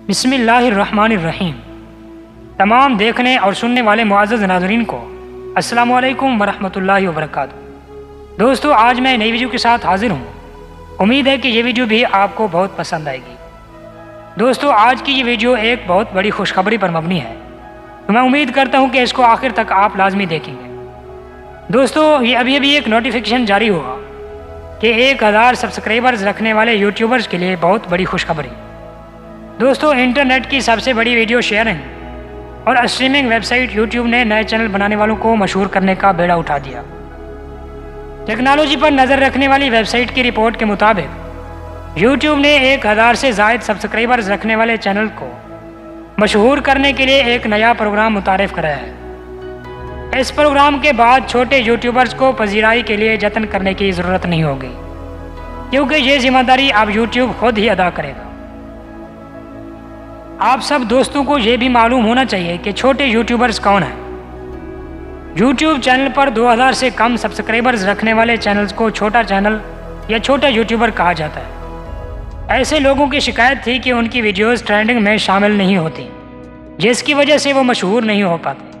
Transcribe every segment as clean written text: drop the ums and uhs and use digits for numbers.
बिस्मिल्लाहिर्रहमानिर्रहीम। तमाम देखने और सुनने वाले मुअज़्ज़ज़ नाज़रीन को अस्सलामु अलैकुम वरहमतुल्लाहि वबरकातुहू। दोस्तों, आज मैं नई वीडियो के साथ हाज़िर हूँ। उम्मीद है कि ये वीडियो भी आपको बहुत पसंद आएगी। दोस्तों, आज की ये वीडियो एक बहुत बड़ी खुशखबरी पर मबनी है, तो मैं उम्मीद करता हूँ कि इसको आखिर तक आप लाजमी देखेंगे। दोस्तों, ये अभी एक नोटिफिकेशन जारी हुआ कि 1000 सब्सक्राइबर्स रखने वाले यूट्यूबर्स के लिए बहुत बड़ी खुशखबरी। दोस्तों, इंटरनेट की सबसे बड़ी वीडियो शेयरिंग और स्ट्रीमिंग वेबसाइट यूट्यूब ने नए चैनल बनाने वालों को मशहूर करने का बेड़ा उठा दिया। टेक्नोलॉजी पर नज़र रखने वाली वेबसाइट की रिपोर्ट के मुताबिक यूट्यूब ने 1000 से ज़ायद सब्सक्राइबर्स रखने वाले चैनल को मशहूर करने के लिए एक नया प्रोग्राम मुतारिफ कराया है। इस प्रोग्राम के बाद छोटे यूट्यूबर्स को पजीराई के लिए जतन करने की ज़रूरत नहीं होगी, क्योंकि ये जिम्मेदारी अब यूट्यूब खुद ही अदा करेगा। आप सब दोस्तों को ये भी मालूम होना चाहिए कि छोटे यूट्यूबर्स कौन हैं। यूट्यूब चैनल पर 2000 से कम सब्सक्राइबर्स रखने वाले चैनल्स को छोटा चैनल या छोटा यूट्यूबर कहा जाता है। ऐसे लोगों की शिकायत थी कि उनकी वीडियोस ट्रेंडिंग में शामिल नहीं होती, जिसकी वजह से वो मशहूर नहीं हो पाते।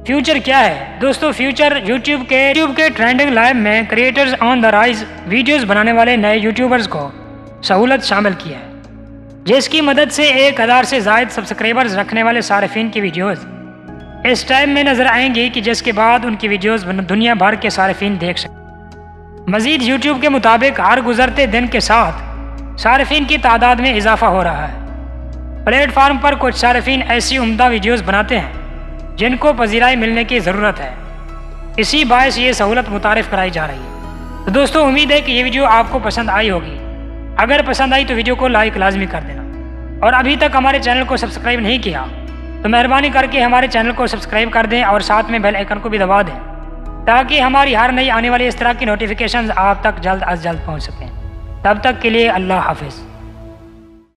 फ्यूचर क्या है दोस्तों? फ्यूचर यूट्यूब के ट्रेंडिंग लाइव में creators on the rise videos बनाने वाले नए यूट्यूबर्स को सहूलत शामिल की है, जिसकी मदद से 1000 से ज़ायद सब्सक्राइबर्स रखने वाले सारिफिन की वीडियोस इस टाइम में नज़र आएंगी कि जिसके बाद उनकी वीडियोस दुनिया भर के सारिफिन देख सकें। मज़ीद यूट्यूब के मुताबिक हर गुजरते दिन के साथ सारिफिन की तादाद में इजाफा हो रहा है। प्लेटफार्म पर कुछ सारिफिन ऐसी उम्दा वीडियोस बनाते हैं जिनको पजीराई मिलने की ज़रूरत है। इसी बायस ये सहूलत मुतारिफ कराई जा रही है। तो दोस्तों, उम्मीद है कि ये वीडियो आपको पसंद आई होगी। अगर पसंद आई तो वीडियो को लाइक लाजमी कर देना, और अभी तक हमारे चैनल को सब्सक्राइब नहीं किया तो मेहरबानी करके हमारे चैनल को सब्सक्राइब कर दें और साथ में बेल आइकन को भी दबा दें, ताकि हमारी हर नई आने वाली इस तरह की नोटिफिकेशंस आप तक जल्द अज जल्द पहुंच सकें। तब तक के लिए अल्लाह हाफिज़।